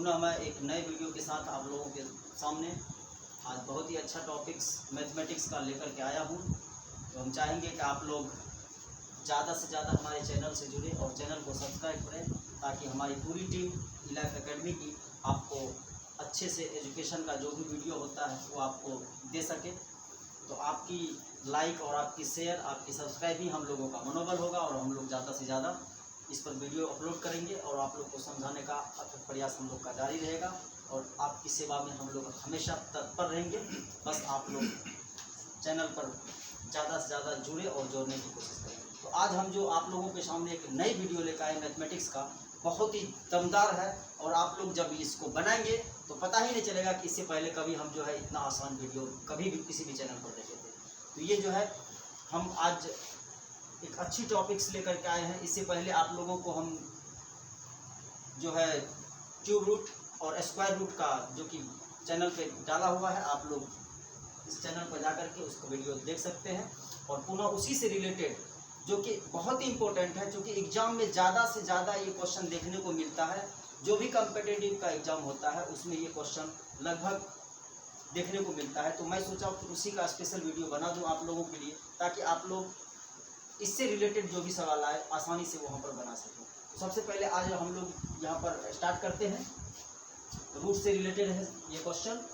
पुनः मैं एक नए वीडियो के साथ आप लोगों के सामने आज बहुत ही अच्छा टॉपिक्स मैथमेटिक्स का लेकर के आया हूँ। तो हम चाहेंगे कि आप लोग ज़्यादा से ज़्यादा हमारे चैनल से जुड़े और चैनल को सब्सक्राइब करें, ताकि हमारी पूरी टीम ई-लाइफ एकेडमी की आपको अच्छे से एजुकेशन का जो भी वीडियो होता है वो आपको दे सके। तो आपकी लाइक और आपकी शेयर, आपकी सब्सक्राइब ही हम लोगों का मनोबल होगा और हम लोग ज़्यादा से ज़्यादा इस पर वीडियो अपलोड करेंगे और आप लोग को समझाने का अथक प्रयास हम लोग का जारी रहेगा और आपकी सेवा में हम लोग हमेशा तत्पर रहेंगे। बस आप लोग चैनल पर ज़्यादा से ज़्यादा जुड़े और जोड़ने की कोशिश करें। तो आज हम जो आप लोगों के सामने एक नई वीडियो लेकर आए मैथमेटिक्स का, बहुत ही दमदार है और आप लोग जब इसको बनाएंगे तो पता ही नहीं चलेगा कि इससे पहले कभी हम जो है इतना आसान वीडियो कभी भी किसी भी चैनल पर देखे थे। तो ये जो है हम आज एक अच्छी टॉपिक्स लेकर के आए हैं। इससे पहले आप लोगों को हम जो है क्यूब रूट और स्क्वायर रूट का जो कि चैनल पे डाला हुआ है, आप लोग इस चैनल पर जा करके उसको वीडियो देख सकते हैं। और पुनः उसी से रिलेटेड जो कि बहुत ही इम्पोर्टेंट है, जो कि एग्ज़ाम में ज़्यादा से ज़्यादा ये क्वेश्चन देखने को मिलता है। जो भी कम्पिटिटिव का एग्ज़ाम होता है उसमें ये क्वेश्चन लगभग देखने को मिलता है। तो मैं सोचा उसी का स्पेशल वीडियो बना दूं आप लोगों के लिए, ताकि आप लोग इससे रिलेटेड जो भी सवाल आए आसानी से वहाँ पर बना सकें। तो सबसे पहले आज हम लोग यहाँ पर स्टार्ट करते हैं। रूट से रिलेटेड है ये क्वेश्चन।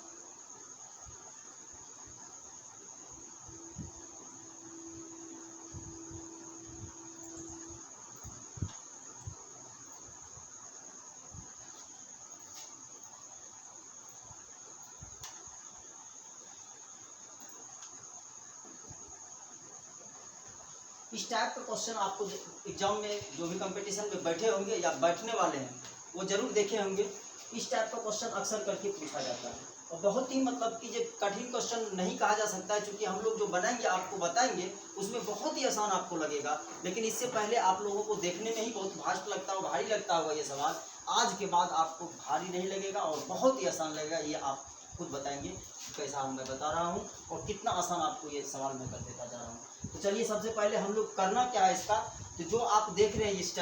इस टाइप का क्वेश्चन आपको एग्जाम में जो भी कंपटीशन में बैठे होंगे या बैठने वाले हैं वो जरूर देखे होंगे। इस टाइप का क्वेश्चन अक्सर करके पूछा जाता है और बहुत ही मतलब कि ये कठिन क्वेश्चन नहीं कहा जा सकता है, क्योंकि हम लोग जो बनाएंगे आपको बताएंगे उसमें बहुत ही आसान आपको लगेगा। लेकिन इससे पहले आप लोगों को देखने में ही बहुत भास्ट लगता होगा, भारी लगता होगा ये सवाल। आज के बाद आपको भारी नहीं लगेगा और बहुत ही आसान लगेगा। ये आप खुद बताएंगे कैसा मैं बता रहा हूँ और कितना आसान आपको ये सवाल मैं कर देता जा रहा हूँ। तो चलिए सबसे पहले हम लोग करना क्या है इसका, तो जो आप देख रहे हैं इस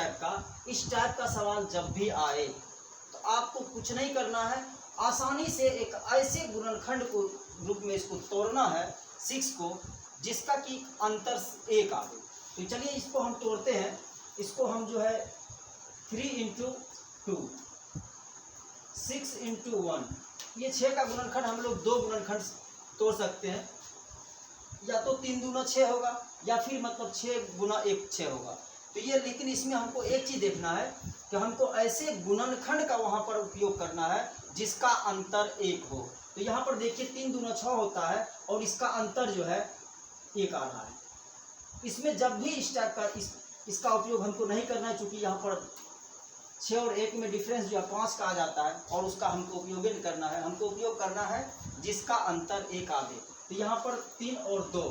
टाइप का सवाल जब भी आए तो आपको कुछ नहीं करना है, आसानी से एक ऐसे गुणनखंड को रूप में इसको तोड़ना है 6 को, जिसका कि अंतर 1 आवे। तो चलिए इसको हम तोड़ते हैं। इसको हम जो है 3 × 2 6 × 1, ये 6 का गुणनखंड हम लोग 2 गुणनखंड तोड़ सकते हैं, या तो 3 दूना 6 होगा या फिर मतलब 6 × 1 6 होगा। तो ये, लेकिन इसमें हमको एक चीज़ देखना है कि हमको ऐसे गुणनखंड का वहाँ पर उपयोग करना है जिसका अंतर 1 हो। तो यहाँ पर देखिए 3 दूना 6 होता है और इसका अंतर जो है 1 आ रहा है। इसमें जब भी इस टाइप का इसका उपयोग हमको नहीं करना है, चूँकि यहाँ पर 6 और 1 में डिफरेंस जो है 5 का आ जाता है और उसका हमको उपयोग नहीं करना है। हमको उपयोग करना है जिसका अंतर 1 आवे। तो यहाँ पर 3 और 2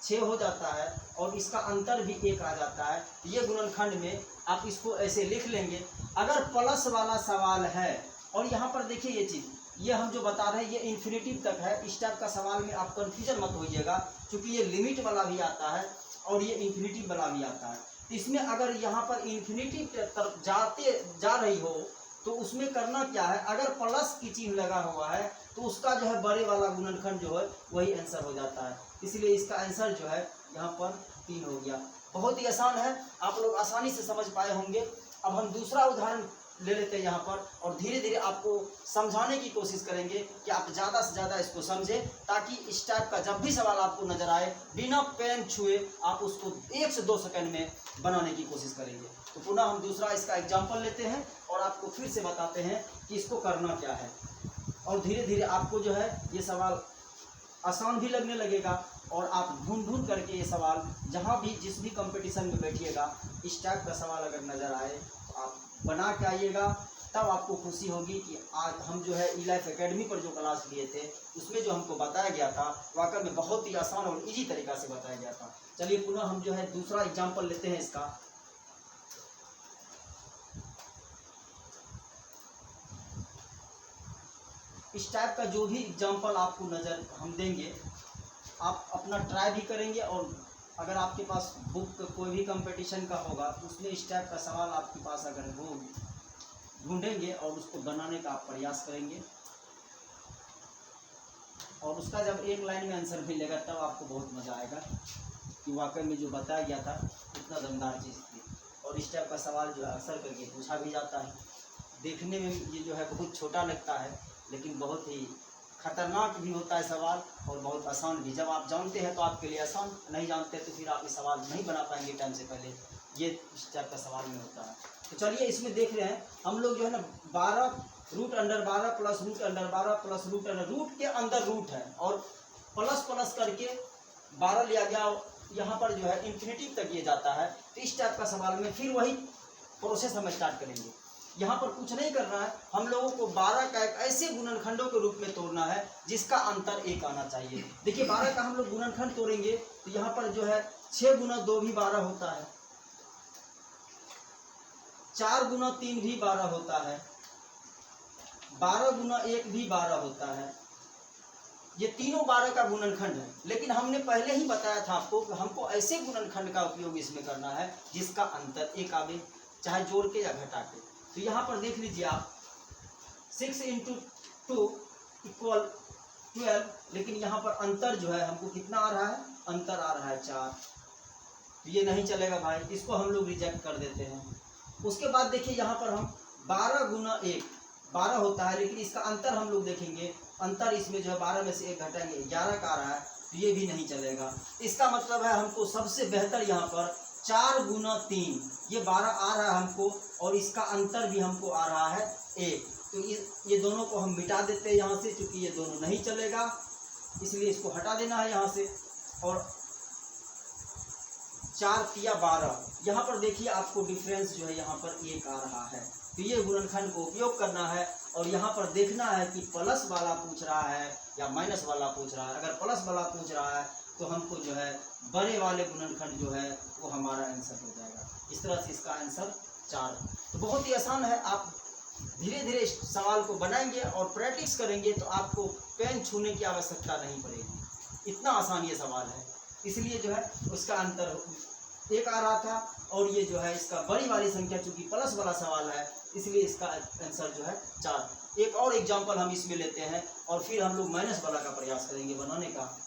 6 हो जाता है और इसका अंतर भी 1 आ जाता है। ये गुणनखंड में आप इसको ऐसे लिख लेंगे। अगर प्लस वाला सवाल है, और यहाँ पर देखिए ये चीज़, ये हम जो बता रहे हैं ये इन्फिनिटिव तक है। इस टाइप का सवाल में आप कन्फ्यूजन मत होइएगा, क्योंकि ये लिमिट वाला भी आता है और ये इन्फिनिटिव वाला भी आता है। इसमें अगर यहाँ पर इन्फिनिटी तरफ जा रही हो तो उसमें करना क्या है, अगर प्लस की चिन्ह लगा हुआ है तो उसका जो है बड़े वाला गुणनखंड जो है वही आंसर हो जाता है। इसलिए इसका आंसर जो है यहाँ पर 3 हो गया। बहुत ही आसान है, आप लोग आसानी से समझ पाए होंगे। अब हम दूसरा उदाहरण ले लेते हैं यहाँ पर और धीरे धीरे आपको समझाने की कोशिश करेंगे कि आप ज़्यादा से ज़्यादा इसको समझें, ताकि इस टाइप का जब भी सवाल आपको नज़र आए बिना पेन छुए आप उसको 1 से 2 सेकंड में बनाने की कोशिश करेंगे। तो पुनः हम दूसरा इसका एग्जाम्पल लेते हैं और आपको फिर से बताते हैं कि इसको करना क्या है। और धीरे धीरे आपको जो है ये सवाल आसान भी लगने लगेगा और आप ढूंढ करके ये सवाल जहाँ भी जिस भी कंपटीशन में बैठिएगा इस टाइप का सवाल अगर नज़र आए तो आप बना के आइएगा। तब आपको खुशी होगी कि आज हम जो है ई-लाइफ एकेडमी पर जो क्लास लिए थे उसमें जो हमको बताया गया था वाकई में बहुत ही आसान और इजी तरीका से बताया गया था। चलिए पुनः हम जो है दूसरा एग्जाम्पल लेते हैं इसका। इस टाइप का जो भी एग्जाम्पल आपको नज़र हम देंगे आप अपना ट्राई भी करेंगे, और अगर आपके पास बुक कोई भी कंपटीशन का होगा उसमें इस टाइप का सवाल आपके पास अगर हो ढूंढेंगे और उसको बनाने का आप प्रयास करेंगे, और उसका जब एक लाइन में आंसर मिलेगा तब आपको बहुत मज़ा आएगा कि वाकई में जो बताया गया था इतना दमदार चीज़ थी। और इस टाइप का सवाल जो है अक्सर करके पूछा भी जाता है। देखने में ये जो है बहुत छोटा लगता है, लेकिन बहुत ही खतरनाक भी होता है सवाल, और बहुत आसान भी। जब आप जानते हैं तो आपके लिए आसान, नहीं जानते तो फिर आप ये सवाल नहीं बना पाएंगे टाइम से पहले। ये इस टाइप का सवाल में होता है। तो चलिए इसमें देख रहे हैं हम लोग जो है ना 12 root under 12 plus root under 12 plus root under, root के अंदर रूट है और प्लस प्लस करके 12 लिया गया, यहाँ पर जो है इन्फिनिटी तक ये जाता है। तो इस टाइप का सवाल में फिर वही प्रोसेस हम स्टार्ट करेंगे। यहाँ पर कुछ नहीं करना है, हम लोगों को 12 का एक ऐसे गुणनखंडों के रूप में तोड़ना है जिसका अंतर 1 आना चाहिए। देखिए 12 का हम लोग गुणनखंड तोड़ेंगे तो यहाँ पर जो है 6 गुना 2 भी 12 होता है, 4 गुना 3 भी 12 होता है, 12 गुना 1 भी 12 होता है। ये तीनों 12 का गुणनखंड है, लेकिन हमने पहले ही बताया था आपको कि हमको ऐसे गुणनखंड का उपयोग इसमें करना है जिसका अंतर 1 आवे, चाहे जोड़ के या घटा के। तो यहाँ पर देख लीजिए आप 6 × 2 = 12, लेकिन यहाँ पर अंतर जो है हमको कितना आ रहा है, अंतर आ रहा है 4। तो ये नहीं चलेगा भाई, इसको हम लोग रिजेक्ट कर देते हैं। उसके बाद देखिए यहाँ पर हम 12 गुना 1 12 होता है, लेकिन इसका अंतर हम लोग देखेंगे, अंतर इसमें जो है 12 में से 1 घटाएंगे 11 का आ रहा है, तो ये भी नहीं चलेगा। इसका मतलब है हमको सबसे बेहतर यहाँ पर 4 गुना 3, ये 12 आ रहा है हमको, और इसका अंतर भी हमको आ रहा है 1। तो ये दोनों को हम मिटा देते हैं यहाँ से, क्योंकि ये दोनों नहीं चलेगा, इसलिए इसको हटा देना है यहाँ से। और 4 तिया 12, यहाँ पर देखिए आपको डिफरेंस जो है यहाँ पर 1 आ रहा है। तो ये गुणनखंड को उपयोग करना है, और यहाँ पर देखना है कि प्लस वाला पूछ रहा है या माइनस वाला पूछ रहा है। अगर प्लस वाला पूछ रहा है तो हमको जो है बड़े वाले गुणनखंड जो है वो हमारा आंसर हो जाएगा। इस तरह से इसका आंसर 4। तो बहुत ही आसान है, आप धीरे धीरे इस सवाल को बनाएंगे और प्रैक्टिस करेंगे तो आपको पेन छूने की आवश्यकता नहीं पड़ेगी, इतना आसान ये सवाल है। इसलिए जो है उसका अंतर 1 आ रहा था, और ये जो है इसका बड़ी वाली संख्या चूंकि प्लस वाला सवाल है इसलिए इसका आंसर जो है 4। एक और एग्जांपल हम इसमें लेते हैं और फिर हम लोग माइनस वाला का प्रयास करेंगे बनाने का।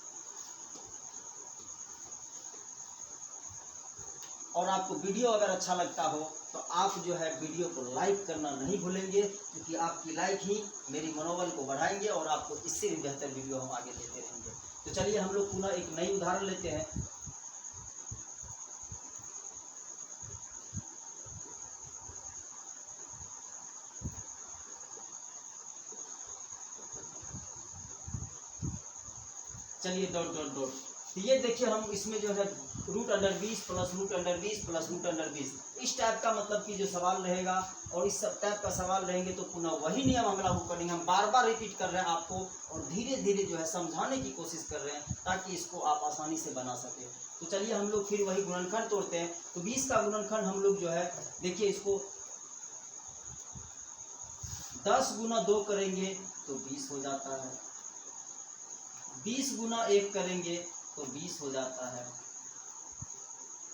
और आपको वीडियो अगर अच्छा लगता हो तो आप जो है वीडियो को लाइक करना नहीं भूलेंगे, क्योंकि आपकी लाइक ही मेरी मनोबल को बढ़ाएंगे और आपको इससे भी बेहतर वीडियो हम आगे देते रहेंगे। तो चलिए हम लोग पुनः एक नई उदाहरण लेते हैं। चलिए डॉट डॉट डॉट, तो ये देखिए हम इसमें जो है root under 20 plus root under 20 plus root under 20, इस टाइप का मतलब कि जो सवाल रहेगा और इस सब टाइप का सवाल रहेंगे तो पुनः वही नियम हम लागू करेंगे। हम बार बार रिपीट कर रहे हैं आपको और धीरे धीरे जो है समझाने की कोशिश कर रहे हैं ताकि इसको आप आसानी से बना सकें। तो चलिए हम लोग फिर वही गुणनखंड तोड़ते हैं। तो 20 का गुणनखंड हम लोग जो है देखिए इसको 10 गुना 2 करेंगे तो 20 हो जाता है, 20 गुना 1 करेंगे तो 20 हो जाता है,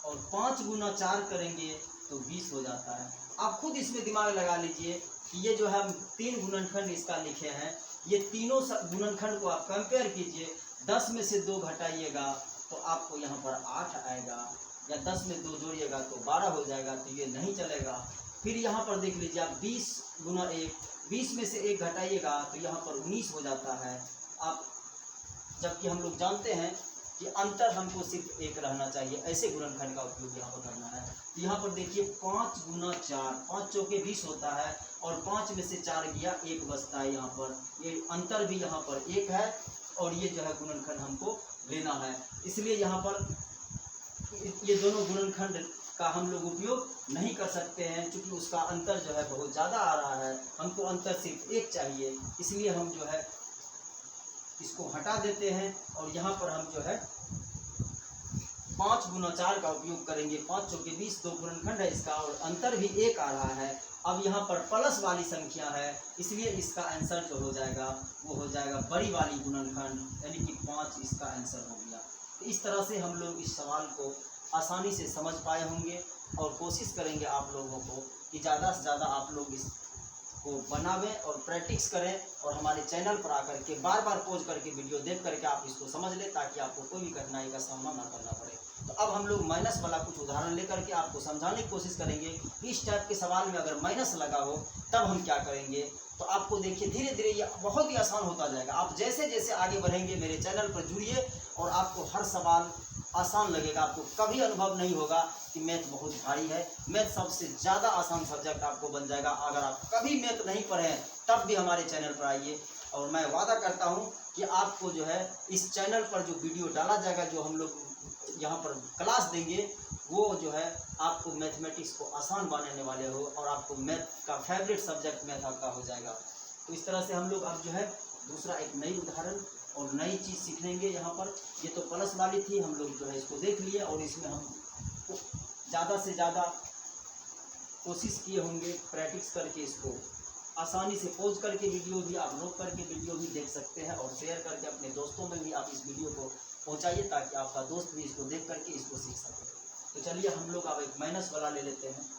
और 5 गुना 4 करेंगे तो 20 हो जाता है। आप खुद इसमें दिमाग लगा लीजिए कि ये जो है हम 3 गुणनखंड इसका लिखे हैं, ये तीनों गुणनखंड को आप कंपेयर कीजिए। 10 में से 2 घटाइएगा तो आपको यहाँ पर 8 आएगा, या 10 में 2 जोड़िएगा तो 12 हो जाएगा, तो ये नहीं चलेगा। फिर यहाँ पर देख लीजिए आप 20 गुना 1, 20 में से 1 घटाइएगा तो यहाँ पर 19 हो जाता है। आप जबकि हम लोग जानते हैं कि अंतर हमको सिर्फ 1 रहना चाहिए, ऐसे गुणनखंड का उपयोग यहाँ पर करना है। तो यहाँ पर देखिए 5 गुना 4, 5 चौके 20 होता है, और 5 में से 4 गया 1 बचता है। यहाँ पर ये अंतर भी यहाँ पर 1 है, और ये जो है गुणनखंड हमको लेना है। इसलिए यहाँ पर ये दोनों गुणनखंड का हम लोग उपयोग नहीं कर सकते हैं, क्योंकि उसका अंतर जो है बहुत ज़्यादा आ रहा है। हमको अंतर सिर्फ 1 चाहिए, इसलिए हम जो है इसको हटा देते हैं और यहाँ पर हम जो है 5 गुना 4 का उपयोग करेंगे। 5 चौके 20, 2 गुणनखंड है इसका, और अंतर भी 1 आ रहा है। अब यहाँ पर प्लस वाली संख्या है, इसलिए इसका आंसर जो हो जाएगा वो हो जाएगा बड़ी वाली गुणनखंड, यानी कि 5 इसका आंसर हो गया। तो इस तरह से हम लोग इस सवाल को आसानी से समझ पाए होंगे, और कोशिश करेंगे आप लोगों को कि ज़्यादा से ज़्यादा आप लोग इस को बनावें और प्रैक्टिस करें और हमारे चैनल पर आकर के बार बार पॉज करके वीडियो देख करके आप इसको समझ लें, ताकि आपको कोई भी कठिनाई का सामना ना करना पड़े। तो अब हम लोग माइनस वाला कुछ उदाहरण लेकर के आपको समझाने की कोशिश करेंगे कि इस टाइप के सवाल में अगर माइनस लगा हो तब हम क्या करेंगे। तो आपको देखिए धीरे धीरे ये बहुत ही आसान होता जाएगा। आप जैसे जैसे आगे बढ़ेंगे मेरे चैनल पर जुड़िए और आपको हर सवाल आसान लगेगा। आपको कभी अनुभव नहीं होगा कि मैथ बहुत भारी है। मैथ सबसे ज़्यादा आसान सब्जेक्ट आपको बन जाएगा। अगर आप कभी मैथ नहीं पढ़े तब भी हमारे चैनल पर आइए और मैं वादा करता हूँ कि आपको जो है इस चैनल पर जो वीडियो डाला जाएगा, जो हम लोग यहाँ पर क्लास देंगे, वो जो है आपको मैथमेटिक्स को आसान बनाने वाले हो और आपको मैथ का फेवरेट सब्जेक्ट मैथ आपका हो जाएगा। तो इस तरह से हम लोग अब जो है दूसरा एक नई उदाहरण और नई चीज़ सीखेंगे। यहाँ पर ये तो प्लस वाली थी, हम लोग जो है इसको देख लिए और इसमें हम ज़्यादा से ज़्यादा कोशिश किए होंगे प्रैक्टिस करके इसको आसानी से पॉज करके वीडियो भी आप रोक करके वीडियो भी देख सकते हैं और शेयर करके अपने दोस्तों में भी आप इस वीडियो को पहुंचाइए, ताकि आपका दोस्त भी इसको देख करके इसको सीख सके। तो चलिए हम लोग अब एक माइनस वाला ले लेते हैं।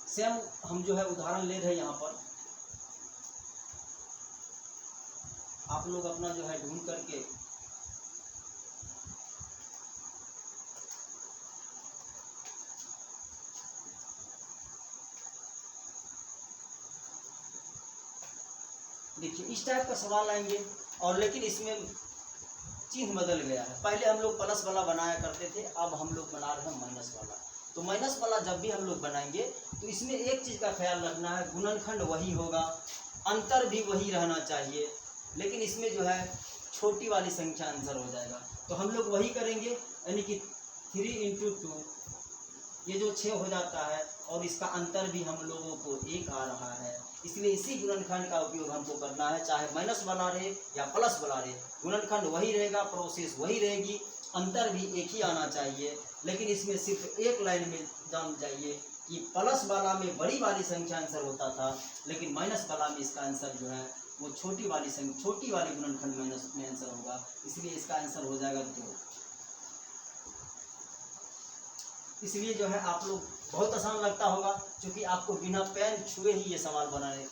सेम हम जो है उदाहरण ले रहे हैं यहाँ पर। आप लोग अपना जो है ढूंढ करके देखिए इस टाइप का सवाल आएंगे और लेकिन इसमें चिन्ह बदल गया है। पहले हम लोग प्लस वाला बनाया करते थे, अब हम लोग बना रहे हैं माइनस वाला। तो माइनस वाला जब भी हम लोग बनाएंगे तो इसमें एक चीज़ का ख्याल रखना है, गुणनखंड वही होगा, अंतर भी वही रहना चाहिए, लेकिन इसमें जो है छोटी वाली संख्या आंसर हो जाएगा। तो हम लोग वही करेंगे, यानी कि 3 × 2 ये जो 6 हो जाता है और इसका अंतर भी हम लोगों को 1 आ रहा है। इसलिए इसी गुणनखंड का उपयोग हमको करना है, चाहे माइनस वाला रहे या प्लस वाला रहे, गुणनखंड वही रहेगा, प्रोसेस वही रहेगी, अंतर भी एक ही आना चाहिए। लेकिन इसमें सिर्फ एक लाइन में जान जाइए कि प्लस वाला में बड़ी वाली संख्या आंसर होता था, लेकिन माइनस वाला में इसका आंसर जो है वो छोटी वाली गुणनखंड माइनस में आंसर होगा, इसलिए इसका आंसर हो जाएगा 2। इसलिए जो है आप लोग बहुत आसान लगता होगा, क्योंकि आपको बिना पेन छुए ही ये सवाल बनाने,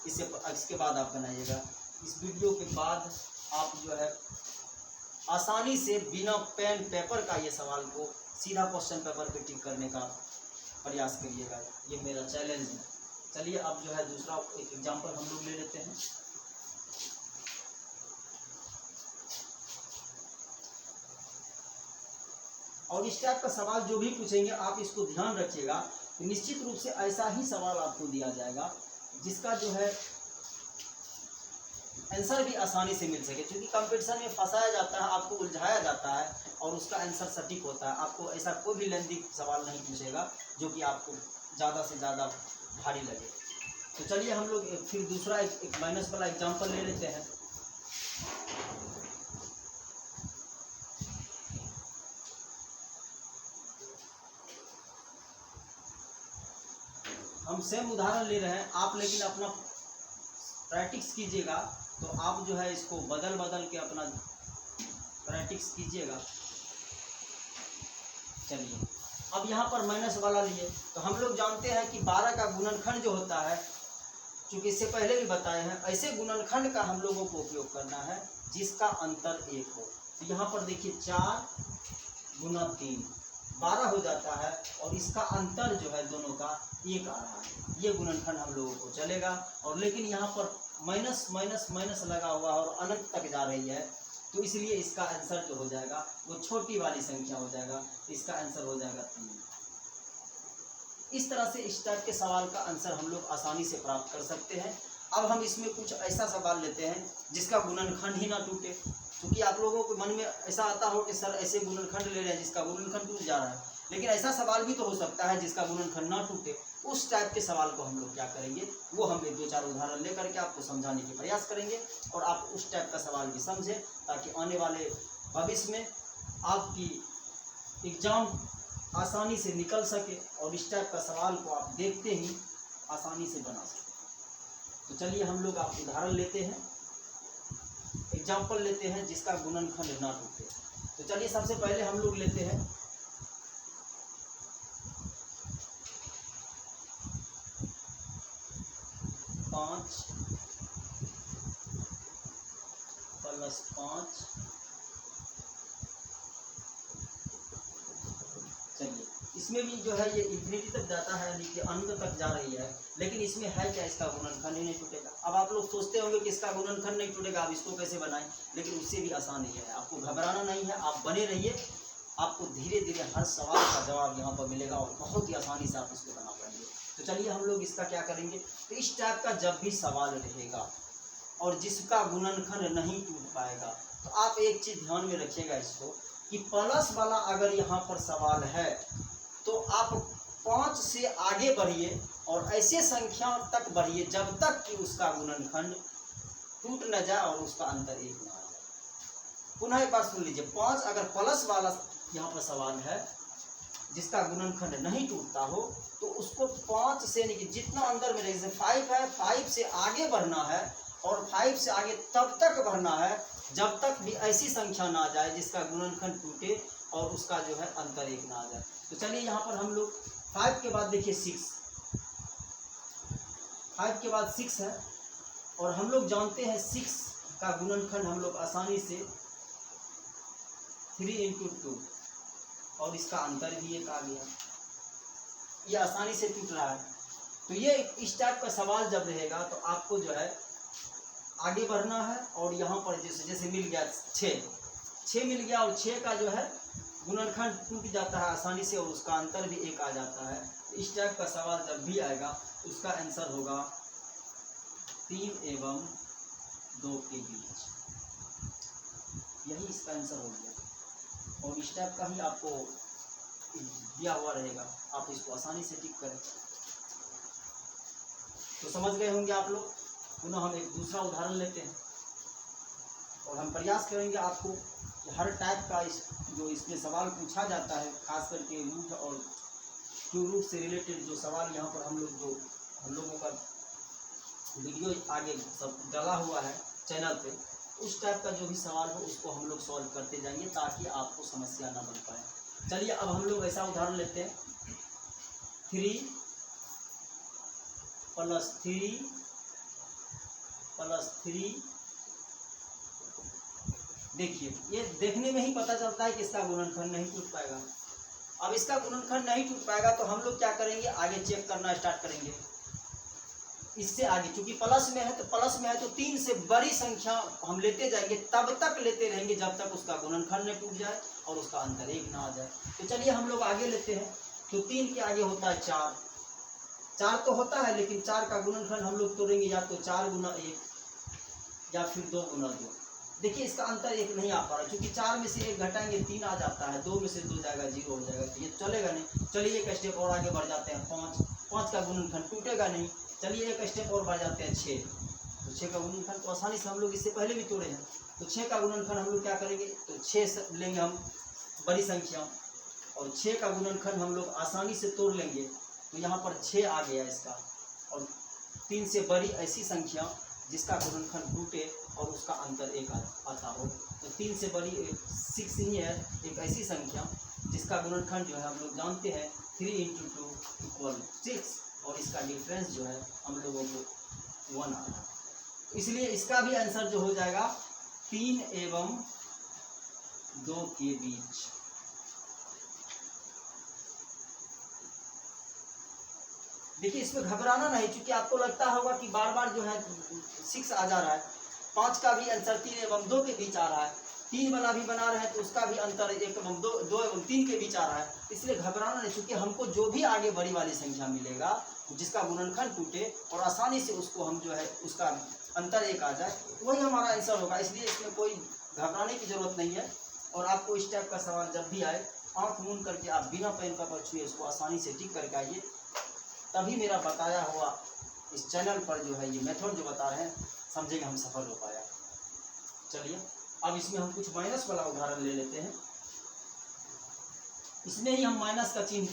इसके बाद आप बनाइएगा। इस वीडियो के बाद आप जो है आसानी से बिना पेन पेपर का ये सवाल को सीधा क्वेश्चन पेपर पे टिक करने का प्रयास करिएगा, ये मेरा चैलेंज है। चलिए अब जो है दूसरा एक एग्जाम्पल हम लोग ले लेते हैं। और इस टाइप का सवाल जो भी पूछेंगे आप इसको ध्यान रखिएगा, निश्चित रूप से ऐसा ही सवाल आपको दिया जाएगा जिसका जो है आंसर भी आसानी से मिल सके, क्योंकि कंपटीशन में फंसाया जाता है, आपको उलझाया जाता है और उसका आंसर सटीक होता है। आपको ऐसा कोई भी लेंथी सवाल नहीं पूछेगा जो कि आपको ज़्यादा से ज़्यादा भारी लगे। तो चलिए हम लोग फिर दूसरा एक माइनस वाला एग्जाम्पल ले लेते हैं। हम सेम उदाहरण ले रहे हैं आप, लेकिन अपना प्रैक्टिस कीजिएगा, तो आप जो है इसको बदल बदल के अपना प्रैक्टिस कीजिएगा। चलिए अब यहाँ पर माइनस वाला लिए, तो हम लोग जानते हैं कि 12 का गुणनखंड जो होता है, चूँकि इससे पहले भी बताए हैं, ऐसे गुणनखंड का हम लोगों को उपयोग करना है जिसका अंतर 1 हो। तो यहाँ पर देखिए 4 × 3 12 हो जाता है और इसका अंतर जो है दोनों का 1 आ रहा है। ये गुणनखंड हम लोगों को चलेगा। और लेकिन यहाँ पर माइनस माइनस माइनस लगा हुआ और अनंत तक जा रही है, तो इसलिए इसका आंसर जो हो जाएगा वो छोटी वाली संख्या हो जाएगा, इसका आंसर हो जाएगा 3। इस तरह से इस टाइप के सवाल का आंसर हम लोग आसानी से प्राप्त कर सकते हैं। अब हम इसमें कुछ ऐसा सवाल लेते हैं जिसका गुणनखंड ही ना टूटे, क्योंकि आप लोगों के मन में ऐसा आता हो कि सर ऐसे गुणनखंड ले रहे हैं जिसका गुणनखंड टूट जा रहा है, लेकिन ऐसा सवाल भी तो हो सकता है जिसका गुणनखंड ना टूटे। उस टाइप के सवाल को हम लोग क्या करेंगे, वो हम 2-4 उदाहरण लेकर के आपको समझाने के प्रयास करेंगे और आप उस टाइप का सवाल भी समझें, ताकि आने वाले भविष्य में आपकी एग्जाम आसानी से निकल सके और इस टाइप का सवाल को आप देखते ही आसानी से बना सकें। तो चलिए हम लोग आप उदाहरण लेते हैं, एग्जाम्पल लेते हैं जिसका गुणनखंड ना टूटे। तो चलिए सबसे पहले हम लोग लेते हैं 5 प्लस 5। चलिए इसमें भी जो है ये इंफिनिटी तक जाता है, यानी कि अनंत तक जा रही है, लेकिन इसमें है क्या, इसका गुणनखंड ही नहीं टूटेगा। अब आप लोग सोचते होंगे कि इसका गुणनखंड नहीं टूटेगा, आप इसको कैसे बनाएं, लेकिन उससे भी आसान ही है, आपको घबराना नहीं है, आप बने रहिए, आपको धीरे धीरे हर सवाल का जवाब यहाँ पर मिलेगा और बहुत ही आसानी से आप इसको बना पाएंगे। तो चलिए हम लोग इसका क्या करेंगे, तो इस टाइप का जब भी सवाल रहेगा और जिसका गुणनखंड नहीं टूट पाएगा, तो आप एक चीज़ ध्यान में रखिएगा इसको, कि प्लस वाला अगर यहाँ पर सवाल है तो आप 5 से आगे बढ़िए और ऐसे संख्या तक बढ़िए जब तक कि उसका गुणनखंड टूट न जाए और उसका अंतर 1 न आ जाए। पुनः एक बार सुन लीजिए, 5 अगर प्लस वाला यहाँ पर सवाल है जिसका गुणनखंड नहीं टूटता हो, तो उसको 5 से नहीं, जितना अंदर में जैसे 5 है, 5 से आगे बढ़ना है और 5 से आगे तब तक बढ़ना है जब तक भी ऐसी संख्या ना आ जाए जिसका गुणनखंड टूटे और उसका जो है अंतर 1 ना आ जाए। तो चलिए यहाँ पर हम लोग 5 के बाद देखिए 6, 5 के बाद 6 है और हम लोग जानते हैं 6 का गुणनखंड हम लोग आसानी से 3 × 2 और इसका अंतर भी 1 आ गया, ये आसानी से टूट रहा है। तो ये इस टाइप का सवाल जब रहेगा तो आपको जो है आगे बढ़ना है और यहाँ पर जैसे जैसे मिल गया 6 मिल गया और 6 का जो है गुणनखंड टूट जाता है आसानी से और उसका अंतर भी 1 आ जाता है। इस टाइप का सवाल जब भी आएगा उसका आंसर होगा 3 एवं 2 के बीच, यही इसका आंसर हो गया। और इस टाइप का ही आपको दिया हुआ रहेगा, आप इसको आसानी से टिक करें। तो समझ गए होंगे आप लोग। पुनः हम एक दूसरा उदाहरण लेते हैं और हम प्रयास करेंगे आपको हर टाइप का जो इसमें सवाल पूछा जाता है, खास करके रूट और क्यू रूट से रिलेटेड जो सवाल यहाँ पर हम लोगों का वीडियो आगे सब डाला हुआ है चैनल पे, उस टाइप का जो भी सवाल हो उसको हम लोग सॉल्व करते जाएंगे ताकि आपको समस्या ना बन पाए। चलिए अब हम लोग ऐसा उदाहरण लेते हैं, 3 + 3 देखिए ये देखने में ही पता चलता है कि इसका गुणनखंड नहीं टूट पाएगा। अब इसका गुणनखंड नहीं टूट पाएगा तो हम लोग क्या करेंगे, आगे चेक करना स्टार्ट करेंगे। इससे आगे चूंकि प्लस में है तो 3 से बड़ी संख्या हम लेते जाएंगे, तब तक लेते रहेंगे जब तक उसका गुणनखंड न टूट जाए और उसका अंतर 1 ना आ जाए। तो चलिए हम लोग आगे लेते हैं। तो 3 के आगे होता है 4 तो होता है, लेकिन 4 का गुणनखंड हम लोग तोड़ेंगे या तो 4 × 1 या फिर 2 × 2। देखिए इसका अंतर 1 नहीं आ पा रहा, क्योंकि 4 में से 1 घटाएंगे 3 आ जाता है, 2 में से 2 जाएगा 0 हो जाएगा, तो ये चलेगा नहीं। चलिए एक स्टेप और आगे बढ़ जाते हैं, 5 का गुणनखंड टूटेगा नहीं। चलिए एक स्टेप और बढ़ जाते हैं 6, तो 6 का गुणनखंड तो आसानी से हम लोग इससे पहले भी तोड़े हैं। तो 6 का गुणनखंड हम लोग क्या करेंगे, तो 6 लेंगे हम बड़ी संख्या और 6 का गुणनखंड हम लोग आसानी से तोड़ लेंगे। तो यहाँ पर 6 आ गया इसका, और 3 से बड़ी ऐसी संख्या जिसका गुणनखंड टूटे और उसका अंतर 1 आता हो। तो 3 से बड़ी 6 ही है, एक ऐसी संख्या जिसका गुणनखंड जो है हम लोग जानते हैं 3 × 2 = 6 और इसका डिफरेंस जो है हम लोगों को 1 आ रहा है। इसलिए इसका भी आंसर जो हो जाएगा 3 एवं 2 के बीच। देखिए इसमें घबराना नहीं, क्योंकि आपको लगता होगा कि बार बार जो है 6 आ जा रहा है। 5 का भी आंसर 3 एवं 2 के बीच आ रहा है, 3 वाला भी बना रहे हैं तो उसका भी अंतर 1 एवं 2 एवं 3 के बीच आ रहा है। इसलिए घबराना नहीं, क्योंकि हमको जो भी आगे बड़ी वाली संख्या मिलेगा जिसका गुणनखंड टूटे और आसानी से उसको हम जो है उसका अंतर 1 आ जाए, वही हमारा आंसर होगा। इसलिए इसमें कोई घबराने की जरूरत नहीं है। और आपको इस टाइप का सवाल जब भी आए, आँख मूंद करके आप बिना पेन पेपर छुए उसको आसानी से टिक करके आइए, तभी मेरा बताया हुआ इस चैनल पर जो है ये मेथड जो बता रहे हैं समझेगा हम सफल हो पाया। चलिए अब इसमें हम कुछ माइनस वाला उदाहरण ले लेते हैं। इसमें ही हम माइनस का चिन्ह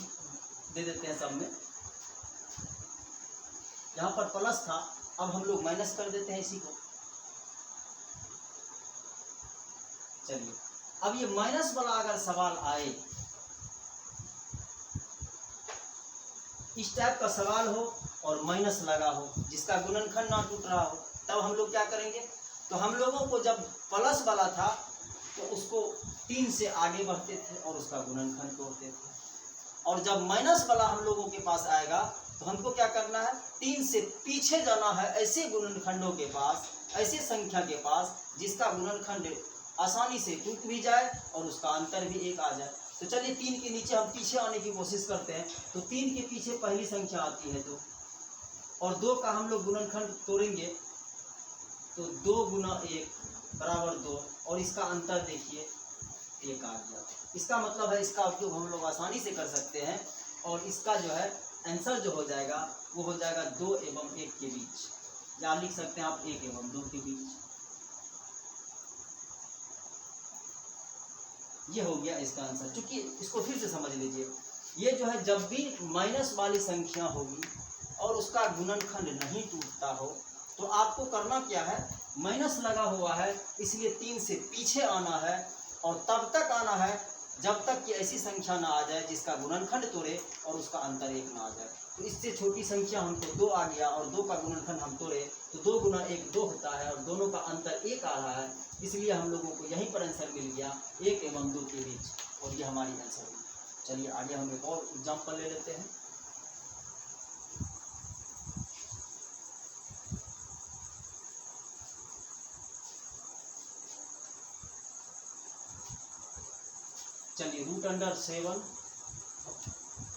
दे देते हैं सब में। यहाँ पर प्लस था, अब हम लोग माइनस कर देते हैं इसी को। चलिए अब ये माइनस वाला अगर सवाल आए, इस टाइप का सवाल हो और माइनस लगा हो, जिसका गुणनखंड ना टूट रहा हो, तब हम लोग क्या करेंगे? तो हम लोगों को जब प्लस वाला था तो उसको 3 से आगे बढ़ते थे और उसका गुणनखंड तोड़ते थे, और जब माइनस वाला हम लोगों के पास आएगा तो हमको क्या करना है? 3 से पीछे जाना है ऐसे गुणनखंडों के पास, ऐसे संख्या के पास जिसका गुणनखंड आसानी से टूट भी जाए और उसका अंतर भी 1 आ जाए। तो चलिए 3 के नीचे हम पीछे आने की कोशिश करते हैं। तो 3 के पीछे पहली संख्या आती है 2, और 2 का हम लोग गुणनखंड तोड़ेंगे तो 2 गुना 1 बराबर 2, और इसका अंतर देखिए 1 आ गया। इसका मतलब है इसका उपयोग हम लोग आसानी से कर सकते हैं, और इसका जो है आंसर जो हो जाएगा वो हो जाएगा 2 एवं 1 के बीच, या लिख सकते हैं आप 1 एवं 2 के बीच। ये हो गया इसका आंसर। चूंकि इसको फिर से समझ लीजिए, ये जो है जब भी माइनस वाली संख्या होगी और उसका गुणनखंड नहीं टूटता हो तो आपको करना क्या है? माइनस लगा हुआ है इसलिए 3 से पीछे आना है, और तब तक आना है जब तक कि ऐसी संख्या ना आ जाए जिसका गुणनखंड तोड़े और उसका अंतर 1 ना आ जाए। तो इससे छोटी संख्या हमको 2 आ गया और 2 का गुणनखंड हम तोड़े तो 2 गुना 1 2 होता है, और दोनों का अंतर 1 आ रहा है, इसलिए हम लोगों को यहीं पर आंसर मिल गया 1 एवं 2 के बीच, और ये हमारी आंसर हुई। चलिए आगे हम एक और एग्जाम्पल ले लेते हैं। चलिए √7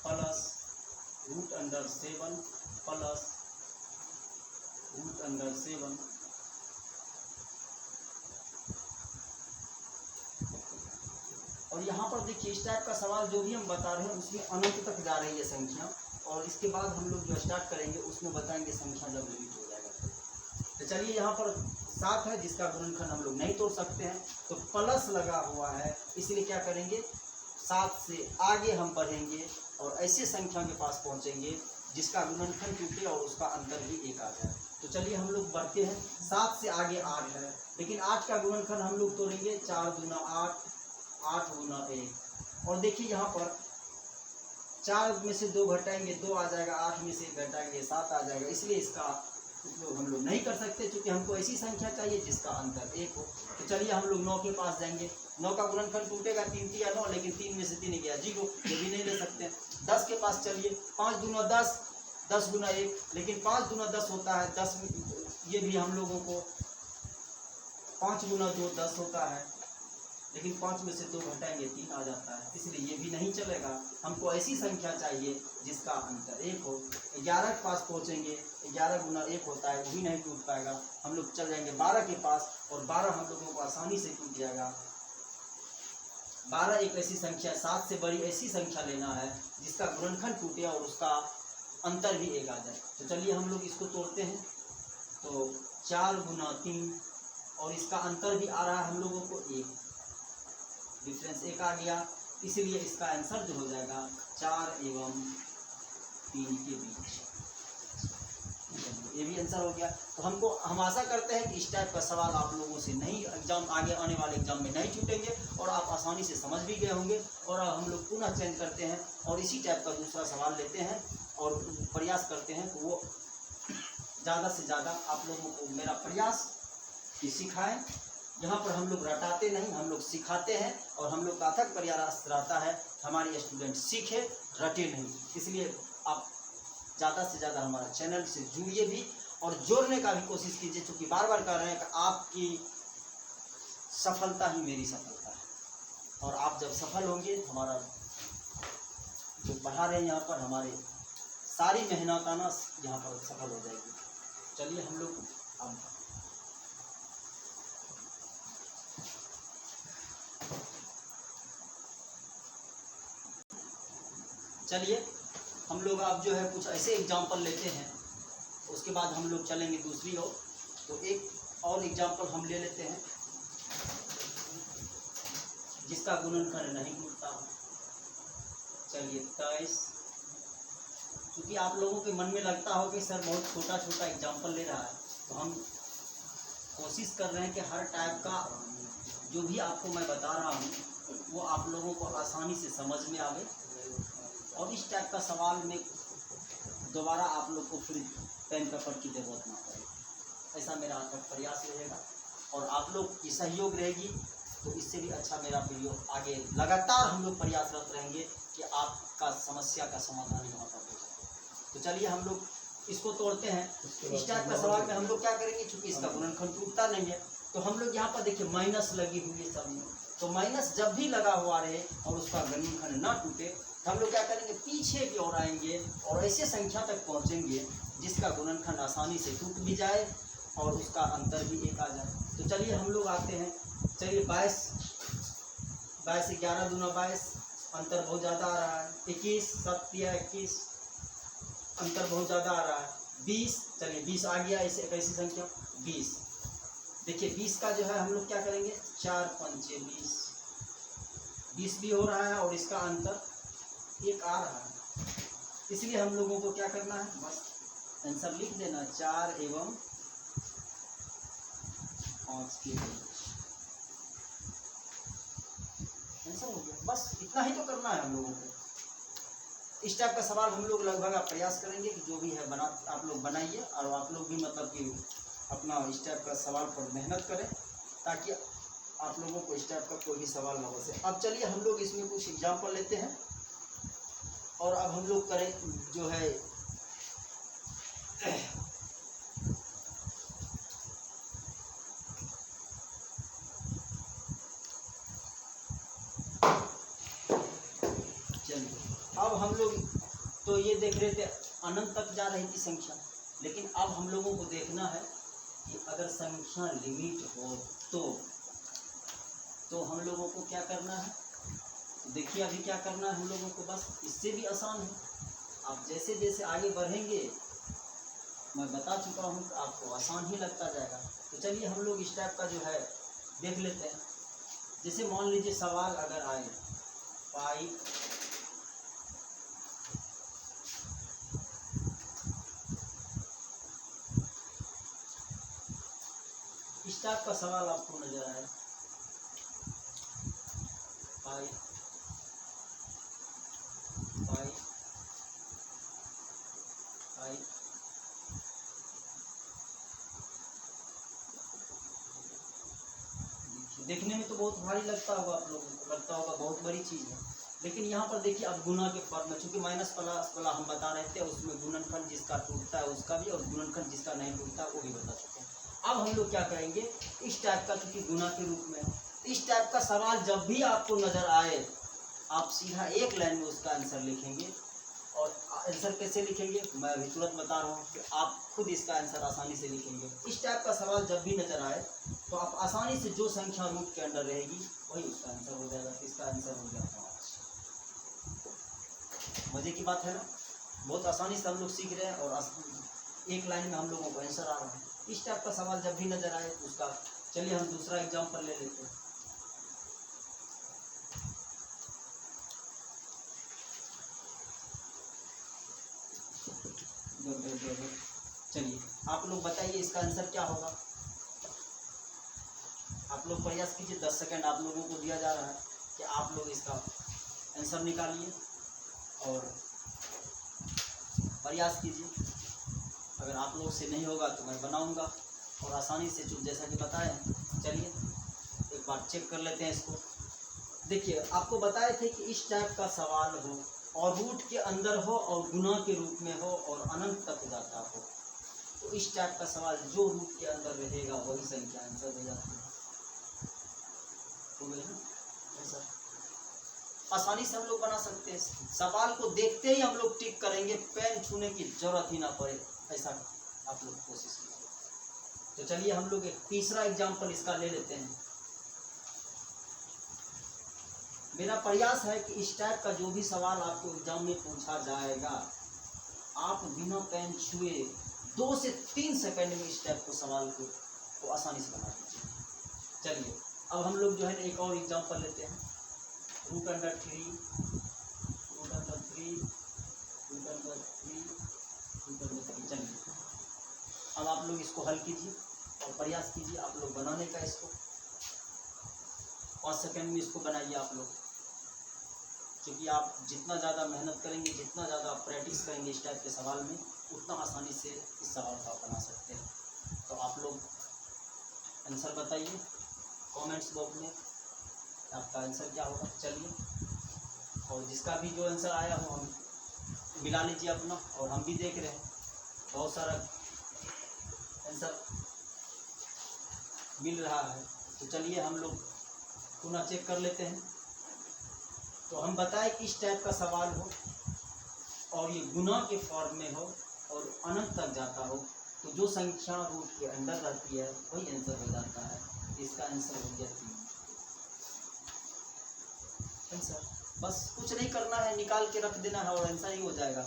प्लस √7 प्लस √7 और यहाँ पर देखिए इस टाइप का सवाल जो भी हम बता रहे हैं उसमें अनंत तक जा रही है संख्या, और इसके बाद हम लोग जो स्टार्ट करेंगे उसमें बताएंगे संख्या जब लिमिट हो जाएगा। तो चलिए यहाँ पर 7 है जिसका गुणनखंड हम लोग नहीं तोड़ सकते हैं, तो प्लस लगा हुआ है इसलिए क्या करेंगे? 7 से आगे हम बढ़ेंगे और ऐसे संख्या के पास पहुँचेंगे जिसका गुणनखंड टूटे और उसका अंतर भी 1 आ जाए। तो चलिए हम लोग बढ़ते हैं। 7 से आगे 8 है, लेकिन 8 का गुणनखंड हम लोग तोड़ेंगे 4 दूना 8, 8 गुना 1, और देखिए यहाँ पर 4 में से 2 घटाएंगे 2 आ जाएगा, 8 में से 1 घटाएंगे 7 आ जाएगा, इसलिए इसका उपयोग हम लोग नहीं कर सकते क्योंकि हमको ऐसी संख्या चाहिए जिसका अंतर 1 हो। तो चलिए हम लोग 9 के पास जाएंगे। 9 का गुणनखंड टूटेगा 3 या 9, लेकिन 3 में से 3 गया 0, ये भी नहीं ले सकते। 10 के पास चलिए, 5 दूना 10, 10 गुना 1, लेकिन 5 दूना 10 होता है 10, ये भी हम लोगों को 5 गुना 2 10 होता है, लेकिन 5 में से 2 घटाएंगे 3 आ जाता है, इसलिए ये भी नहीं चलेगा। हमको ऐसी संख्या चाहिए जिसका अंतर 1 हो। 11 के पास पहुँचेंगे, 11 गुना 1 होता है, वो भी नहीं टूट पाएगा। हम लोग चल जाएंगे 12 के पास, और 12 हम लोगों को आसानी से टूट जाएगा। 12 एक ऐसी संख्या, 7 से बड़ी ऐसी संख्या लेना है जिसका गुणनखंड टूटे और उसका अंतर भी 1 आ जाए। तो चलिए हम लोग इसको तोड़ते हैं। तो 4 गुना 3, और इसका अंतर भी आ रहा है हम लोगों को 1, डिफरेंस 1 आ गया, इसलिए इसका आंसर जो हो जाएगा 4 एवं 3 के बीच। ये भी आंसर हो गया। तो हम आशा करते हैं कि इस टाइप का सवाल आप लोगों से नहीं एग्जाम आगे आने वाले एग्जाम में नहीं छूटेंगे और आप आसानी से समझ भी गए होंगे। और हम लोग पुनः चेंज करते हैं और इसी टाइप का दूसरा सवाल लेते हैं और प्रयास करते हैं कि वो ज़्यादा से ज़्यादा आप लोगों को मेरा प्रयास कि सिखाएं। यहाँ पर हम लोग रटाते नहीं, हम लोग सिखाते हैं, और हम लोग का अथक प्रयास रहता है हमारे स्टूडेंट सीखे, रटे नहीं। इसलिए आप ज़्यादा से ज़्यादा हमारा चैनल से जुड़िए भी और जोड़ने का भी कोशिश कीजिए, क्योंकि बार बार कह रहे हैं कि आपकी सफलता ही मेरी सफलता है, और आप जब सफल होंगे तो हमारा जो पढ़ा रहे हैं यहाँ पर हमारे सारी मेहनत आना यहाँ पर सफल हो जाएगी। चलिए हम लोग अब हम लोग अब जो है कुछ ऐसे एग्जाम्पल लेते हैं, उसके बाद हम लोग चलेंगे दूसरी ओर। तो एक और एग्जाम्पल हम ले लेते हैं जिसका गुणनखंड नहीं टूटता हो। चलिए 23। क्योंकि आप लोगों के मन में लगता हो कि सर बहुत छोटा छोटा एग्जाम्पल ले रहा है, तो हम कोशिश कर रहे हैं कि हर टाइप का जो भी आपको मैं बता रहा हूँ वो आप लोगों को आसानी से समझ में आवे। और इस टाइप का सवाल में दोबारा आप लोग को फिर पेन पेपर की ज़रूरत ना पड़े। ऐसा मेरा तक प्रयास रहेगा और आप लोग की सहयोग रहेगी तो इससे भी अच्छा मेरा वीडियो आगे लगातार हम लोग प्रयासरत रहेंगे कि आपका समस्या का समाधान यहाँ पर हो जाए। तो चलिए हम लोग इसको तोड़ते हैं। इस टाइप का सवाल में हम लोग क्या करेंगे, चूंकि इसका गुणनखंड टूटता नहीं है तो हम लोग यहाँ पर देखिए माइनस लगी हुई है सब में, तो माइनस जब भी लगा हुआ रहे और उसका गुणनखंड ना टूटे तो हम लोग क्या करेंगे, पीछे की ओर आएंगे और ऐसे संख्या तक पहुँचेंगे जिसका गुणनखंड आसानी से टूट भी जाए और उसका अंतर भी एक आ जाए। तो चलिए हम लोग आते हैं। चलिए 22 11 दूना 22, अंतर बहुत ज़्यादा आ रहा है। 21 7 21, अंतर बहुत ज़्यादा आ रहा है। 20, चलिए 20 आ गया, ऐसे एक ऐसी संख्या 20। देखिए 20 का जो है हम लोग क्या करेंगे, 4 पंचे 20, 20 भी हो रहा है और इसका अंतर एक आ रहा है। इसलिए हम लोगों को क्या करना है, बस आंसर लिख देना 4 एवं 5 के आंसर हो गया। बस इतना ही तो करना है हम लोगों को। इस टाइप का सवाल हम लोग लगभग प्रयास करेंगे कि जो भी है बना आप लोग बनाइए और आप लोग भी मतलब कि अपना इस टाइप का सवाल पर मेहनत करें ताकि आप लोगों को इस टाइप का कोई भी सवाल ना हो सके। अब चलिए हम लोग इसमें कुछ एग्जाम्पल लेते हैं और अब हम लोग करें जो है चलिए अब हम लोग तो ये देख रहे थे अनंत तक जा रही थी संख्या, लेकिन अब हम लोगों को देखना है कि अगर संख्या लिमिट हो तो हम लोगों को क्या करना है। तो देखिए अभी क्या करना है हम लोगों को, बस इससे भी आसान है। आप जैसे जैसे आगे बढ़ेंगे मैं बता चुका हूँ कि आपको आसान ही लगता जाएगा। तो चलिए हम लोग इस टाइप का जो है देख लेते हैं। जैसे मान लीजिए सवाल अगर आए पाई इस टाइप का सवाल आपको नजर आए, पाई पाई पाई देखने में तो बहुत भारी लगता होगा, आप लोगों को लगता होगा बहुत बड़ी चीज़ है, लेकिन यहाँ पर देखिए अब गुना के फॉर्म में चूंकि माइनस प्लस वाला हम बता रहे थे उसमें गुणनखंड जिसका टूटता है उसका भी और गुणनखंड जिसका नहीं टूटता वो भी बता चुके हैं। अब हम लोग क्या करेंगे, इस टाइप का चूंकि गुना के रूप में इस टाइप का सवाल जब भी आपको नजर आए आप सीधा एक लाइन में उसका आंसर लिखेंगे। और आंसर कैसे लिखेंगे मैं अभी तुरंत बता रहा हूँ कि आप खुद इसका आंसर आसानी से लिखेंगे। इस टाइप का सवाल जब भी नजर आए तो आप आसानी से जो संख्या रूट के अंदर रहेगी वही उसका आंसर हो जाएगा। इसका आंसर हो गया 5। मजे की बात है ना, बहुत आसानी से हम लोग सीख रहे हैं और एक लाइन में हम लोगों को आंसर आ रहा है। इस टाइप का सवाल जब भी नजर आए उसका, चलिए हम दूसरा एग्जाम्पल ले लेते हैं। चलिए आप लोग बताइए इसका आंसर क्या होगा। आप लोग प्रयास कीजिए, 10 सेकंड आप लोगों को दिया जा रहा है कि आप लोग इसका आंसर निकालिए और प्रयास कीजिए। अगर आप लोग से नहीं होगा तो मैं बनाऊंगा और आसानी से चुप जैसा कि बताए। चलिए एक बार चेक कर लेते हैं इसको। देखिए आपको बताए थे कि इस टाइप का सवाल हो और रूट के अंदर हो और गुना के रूप में हो और अनंत तक जाता हो, तो इस टाइप का सवाल जो रूट के अंदर रहेगा वही संख्या आंसर हो जाती है। हो गया ना, ऐसा आसानी से हम लोग बना सकते हैं। सवाल को देखते ही हम लोग टिक करेंगे, पेन छूने की जरूरत ही ना पड़े, ऐसा आप लोग कोशिश कीजिए। तो चलिए हम लोग एक तीसरा एग्जाम्पल इसका ले लेते हैं। मेरा प्रयास है कि इस टाइप का जो भी सवाल आपको एग्जाम में पूछा जाएगा आप बिना पेन छुए 2 से 3 सेकंड में इस टाइप को सवाल को आसानी से बना दीजिए। चलिए अब हम लोग जो है एक और एग्जाम्पल लेते हैं। रूट अंडर 3 चलिए अब आप लोग इसको हल कीजिए और प्रयास कीजिए आप लोग बनाने का। इसको 5 सेकंड में इसको बनाइए आप लोग। क्योंकि आप जितना ज़्यादा मेहनत करेंगे, जितना ज़्यादा आप प्रैक्टिस करेंगे इस टाइप के सवाल में, उतना आसानी से इस सवाल को आप बना सकते हैं। तो आप लोग आंसर बताइए कमेंट्स बॉक्स में, आपका आंसर क्या होगा। चलिए, और जिसका भी जो आंसर आया हो हम मिला लीजिए अपना, और हम भी देख रहे हैं बहुत सारा आंसर मिल रहा है। तो चलिए हम लोग पुनः चेक कर लेते हैं। तो हम बताएं कि इस टाइप का सवाल हो और ये गुना के फॉर्म में हो और अनंत तक जाता हो, तो जो संख्या रूट के अंदर रहती है वही आंसर हो जाता है। इसका आंसर हो गया 3 आंसर। बस कुछ नहीं करना है, निकाल के रख देना है और आंसर ही हो जाएगा।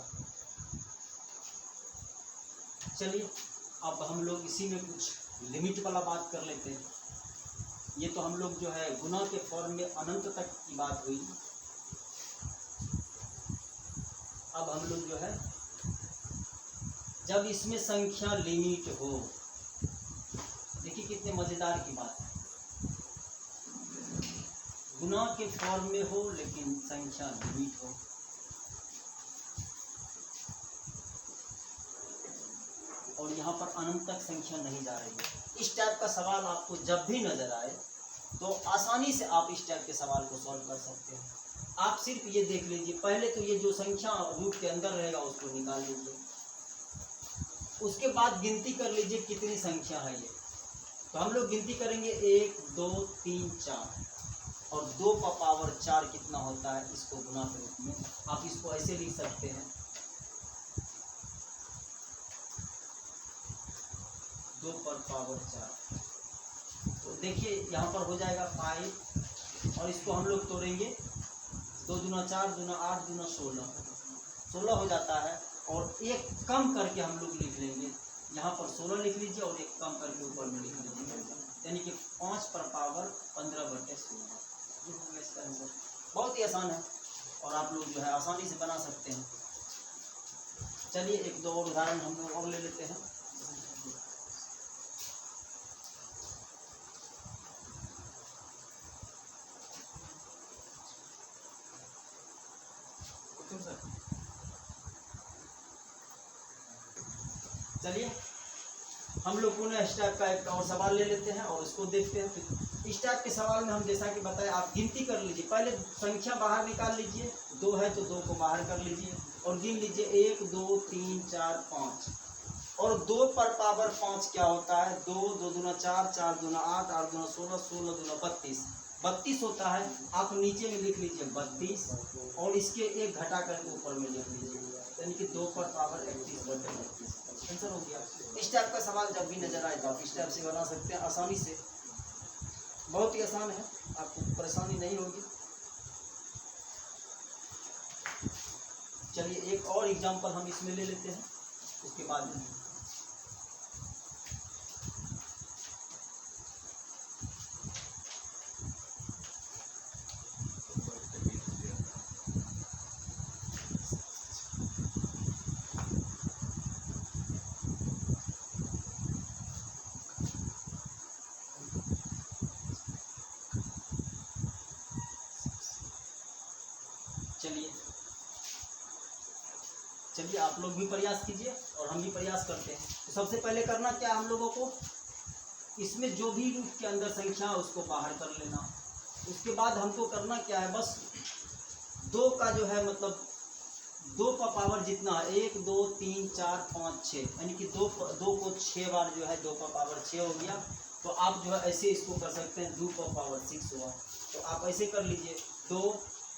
चलिए अब हम लोग इसी में कुछ लिमिट वाला बात कर लेते हैं। ये तो हम लोग जो है गुना के फॉर्म में अनंत तक की बात हुई। अब हम लोग जो है जब इसमें संख्या लिमिट हो, देखिए कितने मजेदार की बात है। गुना के फॉर्म में हो लेकिन संख्या लिमिट हो। और यहाँ पर अनंत तक संख्या नहीं जा रही है। इस टाइप का सवाल आपको जब भी नजर आए तो आसानी से आप इस टाइप के सवाल को सॉल्व कर सकते हैं। आप सिर्फ ये देख लीजिए, पहले तो ये जो संख्या रूट के अंदर रहेगा उसको निकाल लीजिए, उसके बाद गिनती कर लीजिए कितनी संख्या है ये। तो हम लोग गिनती करेंगे 1 2 3 4, और 2 का पावर 4 कितना होता है, इसको गुना के रूप में आप इसको ऐसे लिख सकते हैं 2 पर पावर 4। तो देखिए यहाँ पर हो जाएगा 5, और इसको हम लोग तोड़ेंगे 2 दूना 4 दूना 8 दूना 16 हो जाता है। और एक कम करके हम लोग लिख लेंगे, यहाँ पर 16 लिख लीजिए और एक कम करके ऊपर में लिख लीजिए, यानी कि 5 पर पावर 15/16। ये हो गया इसका आंसर। बहुत ही आसान है और आप लोग जो है आसानी से बना सकते हैं। चलिए एक दो और उदाहरण हम लोग और ले लेते हैं। चलिए हम लोग पुनः इस टाइप का एक और सवाल ले लेते हैं और उसको देखते हैं। इस टाइप के सवाल में हम जैसा कि बताए, आप गिनती कर लीजिए, पहले संख्या बाहर निकाल लीजिए, 2 है तो 2 को बाहर कर लीजिए और गिन लीजिए 1 2 3 4 5। और 2 पर पावर 5 क्या होता है, 2 2 दूना 4 4 दूना 8 8 दूना 16 16 दूना 32 होता है। आप नीचे में लिख लीजिए 32 और इसके एक घटा करके ऊपर में लिख लीजिए, यानी कि 2 पर पावर 31/32 आंसर हो गया। इस टाइप का सवाल जब भी नजर आए तो आप इस टाइप से बना सकते हैं आसानी से। बहुत ही आसान है, आपको परेशानी नहीं होगी। चलिए एक और एग्जांपल हम इसमें ले लेते हैं, उसके बाद चलिए आप लोग भी प्रयास कीजिए और हम भी प्रयास करते हैं। तो सबसे पहले करना क्या हम लोगों को, इसमें जो भी रूट के अंदर संख्या है उसको बाहर कर लेना। उसके बाद हमको करना क्या है, बस 2 का जो है मतलब 2 का पावर जितना है 1 2 3 4 5 6, यानी कि 2 को 6 बार जो है 2 का पावर 6 हो गया। तो आप जो है ऐसे इसको कर सकते हैं 2 का पावर 6 हुआ। तो आप ऐसे कर लीजिए 2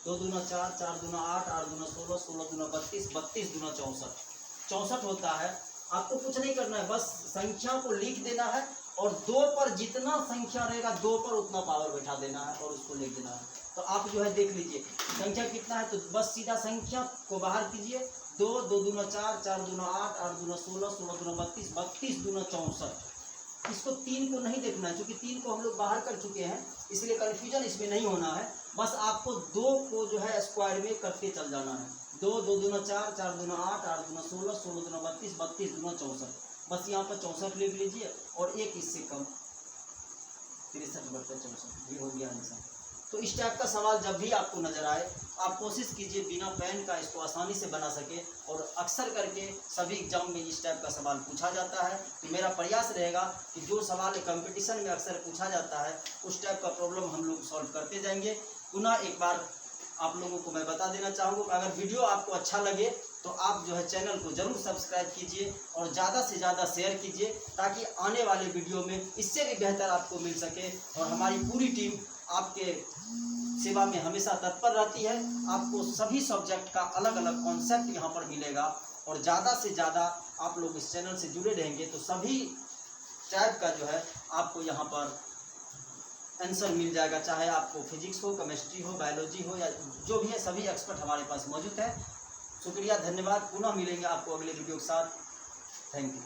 2 दूना 4 4 दूना 8 8 दूना 16 16 दूना 32 32 दूना 64 होता है। आपको कुछ नहीं करना है, बस संख्या को लिख देना है और 2 पर जितना संख्या रहेगा 2 पर उतना पावर बैठा देना है और उसको लिख देना है। तो आप जो है देख लीजिए संख्या कितना है, तो बस सीधा संख्या को बाहर कीजिए 2 2 दूना 4 4 दूना 8 8 दूना 16 16 दूना 32 32 दूना 64। इसको 3 को नहीं देखना है, क्योंकि 3 को हम लोग बाहर कर चुके हैं, इसलिए कन्फ्यूजन इसमें नहीं होना है। बस आपको 2 को जो है स्क्वायर में करते चल जाना है। 2 2 दूना 4 4 दूना 8 8 दूना 16 16 दूना 32 32 दूना 64। बस यहाँ पर 64 लिख लीजिए और एक इससे कम 63/64, ये हो गया आंसर। तो इस टाइप का सवाल जब भी आपको नजर आए, आप कोशिश कीजिए बिना पेन का इसको आसानी से बना सके। और अक्सर करके सभी एग्जाम में इस टाइप का सवाल पूछा जाता है, तो मेरा प्रयास रहेगा कि जो सवाल कंपटीशन में अक्सर पूछा जाता है उस टाइप का प्रॉब्लम हम लोग सॉल्व करते जाएंगे। पुनः एक बार आप लोगों को मैं बता देना चाहूँगा कि अगर वीडियो आपको अच्छा लगे तो आप जो है चैनल को जरूर सब्सक्राइब कीजिए और ज़्यादा से ज़्यादा शेयर कीजिए, ताकि आने वाले वीडियो में इससे भी बेहतर आपको मिल सके। और हमारी पूरी टीम आपके सेवा में हमेशा तत्पर रहती है। आपको सभी सब्जेक्ट का अलग अलग कॉन्सेप्ट यहाँ पर मिलेगा और ज़्यादा से ज़्यादा आप लोग इस चैनल से जुड़े रहेंगे तो सभी टाइप का जो है आपको यहाँ पर आंसर मिल जाएगा, चाहे आपको फिजिक्स हो, केमिस्ट्री हो, बायोलॉजी हो या जो भी है, सभी एक्सपर्ट हमारे पास मौजूद है। शुक्रिया, धन्यवाद। पुनः मिलेंगे आपको अगले वीडियो के साथ। Thank you.